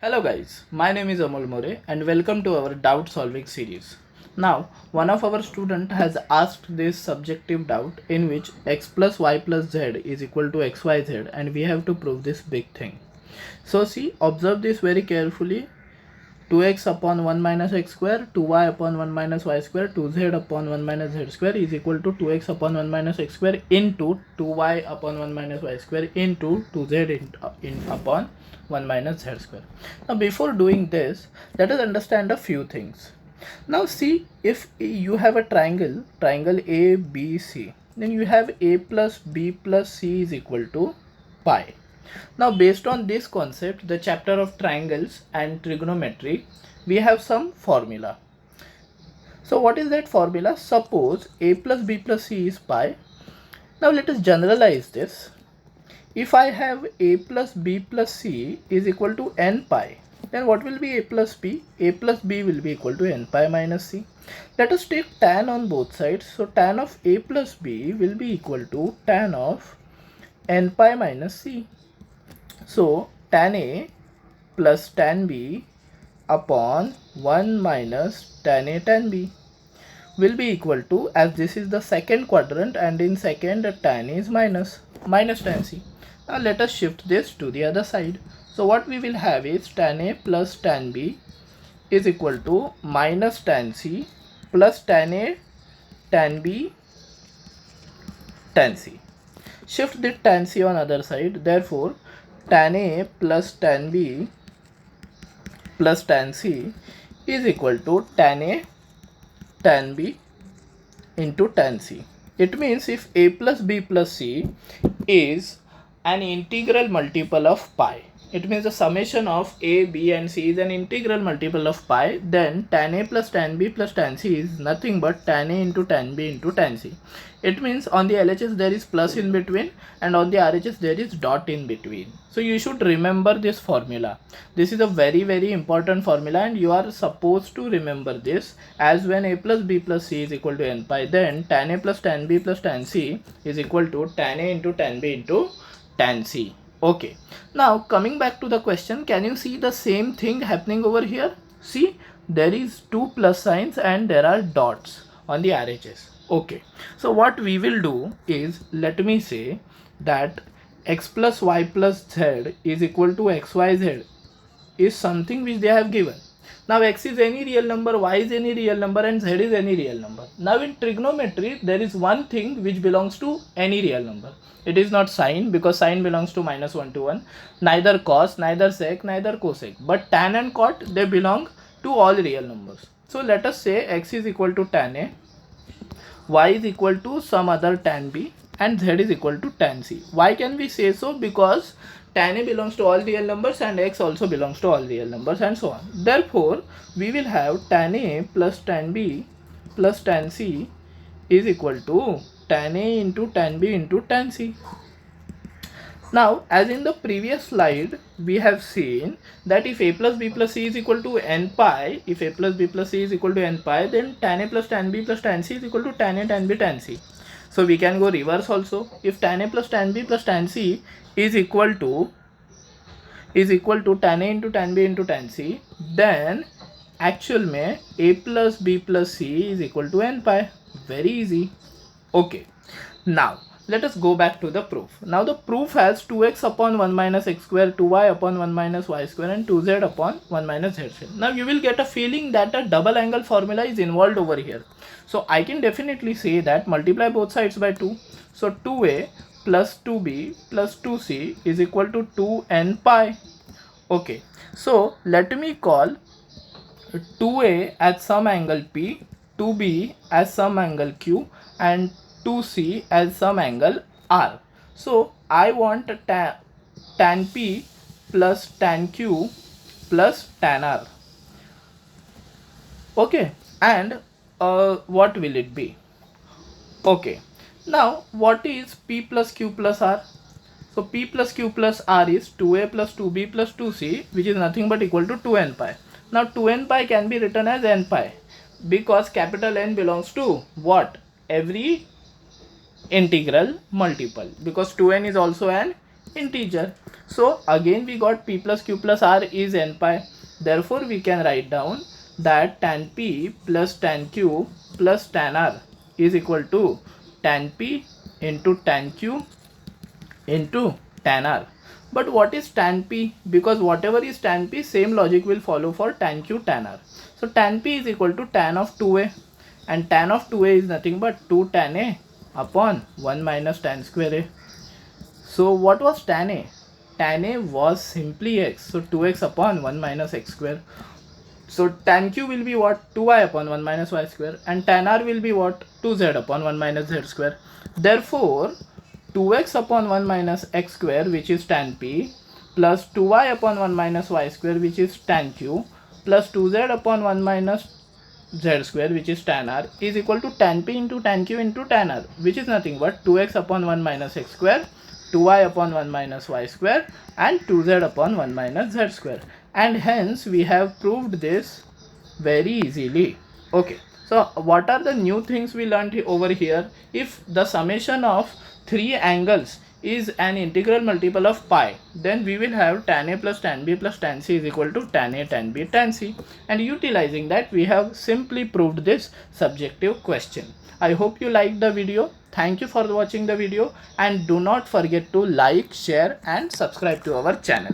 Hello guys, my name is Amol More and welcome to our doubt solving series. Now, one of our student has asked this subjective doubt in which x plus y plus z is equal to xyz and we have to prove this big thing. So see, observe this very carefully. 2x upon 1 minus x square, 2y upon 1 minus y square, 2z upon 1 minus z square is equal to 2x upon 1 minus x square into 2y upon 1 minus y square into 2z upon 1 minus z square. Now before doing this, let us understand a few things. Now see, if you have a triangle A, B, C, then you have a plus b plus c is equal to pi. Now based on this concept, the chapter of triangles and trigonometry, we have some formula. So what is that formula? Suppose a plus b plus c is pi. Now let us generalize this. If I have a plus b plus c is equal to n pi, then what will be a plus b? A plus b will be equal to n pi minus c. Let us take tan on both sides. So tan of a plus b will be equal to tan of n pi minus c. So tan A plus tan B upon 1 minus tan A tan B will be equal to, as this is the second quadrant and in second tan is minus tan C. Now let us shift this to the other side. So what we will have is tan A plus tan B is equal to minus tan C plus tan A tan B tan C. Shift the tan C on other side. Therefore tan A plus tan B plus tan C is equal to tan A tan B into tan C. It means if a plus b plus c is an integral multiple of pi, it means the summation of a, b and c is an integral multiple of pi, then tan A plus tan B plus tan C is nothing but tan A into tan B into tan C. It means on the LHS there is plus in between and on the RHS there is dot in between. So you should remember this formula. This is a very important formula and you are supposed to remember this, as when a plus b plus c is equal to n pi, then tan A plus tan B plus tan C is equal to tan A into tan B into tan C. Okay, now coming back to the question, can you see the same thing happening over here? See, there is two plus signs and there are dots on the RHS. Okay, so what we will do is, let me say that x plus y plus z is equal to xyz is something which they have given. Now x is any real number, y is any real number and z is any real number. Now in trigonometry there is one thing which belongs to any real number. It is not sine, because sine belongs to -1 to 1, neither cos, neither sec, neither cosec, but tan and cot, they belong to all real numbers. So let us say x is equal to tan A, y is equal to some other tan B and z is equal to tan C. Why can we say so? Because tan A belongs to all real numbers and x also belongs to all real numbers and so on. Therefore, we will have tan A plus tan B plus tan C is equal to tan A into tan B into tan C. Now, as in the previous slide, we have seen that if a plus b plus c is equal to n pi, if a plus b plus c is equal to n pi, then tan A plus tan B plus tan C is equal to tan A tan B tan C. So we can go reverse also. If tan A plus tan B plus tan C is equal to tan A into tan B into tan C, then actual में a plus b plus c is equal to n pi. Very easy. Okay, now let us go back to the proof. Now the proof has 2x upon 1 minus x square, 2y upon 1 minus y square and 2z upon 1 minus z square. Now you will get a feeling that a double angle formula is involved over here. So I can definitely say that multiply both sides by 2. So 2a plus 2b plus 2c is equal to 2n pi. Okay, so let me call 2a as some angle p, 2b as some angle q and 2c as some angle r. So I want tan p plus tan q plus tan r. Okay, and what will it be? Okay, now what is p plus q plus r? So p plus q plus r is 2a plus 2b plus 2c, which is nothing but equal to 2n pi. Now 2n pi can be written as n pi because capital N belongs to what? Every integral multiple, because 2n is also an integer. So again we got p plus q plus r is n pi. Therefore we can write down that tan p plus tan q plus tan r is equal to tan p into tan q into tan r. But what is tan p? Because whatever is tan p, same logic will follow for tan q tan r. So tan p is equal to tan of 2a, and tan of 2a is nothing but 2 tan a upon 1 minus tan square a. So what was tan a? Tan a was simply x, so 2x upon 1 minus x square. So tan q will be what? 2y upon 1 minus y square, and tan r will be what? 2z upon 1 minus z square. Therefore 2x upon 1 minus x square, which is tan p, plus 2y upon 1 minus y square, which is tan q, plus 2z upon 1 minus z square, which is tan r, is equal to tan p into tan q into tan r, which is nothing but 2x upon 1 minus x square, 2y upon 1 minus y square, and 2z upon 1 minus z square. And hence we have proved this very easily. Okay, so what are the new things we learned over here? If the summation of three angles is an integral multiple of pi, then we will have tan a plus tan b plus tan c is equal to tan a tan b tan c, and utilizing that we have simply proved this subjective question. I hope you liked the video. Thank you for watching the video, and do not forget to like, share and subscribe to our channel.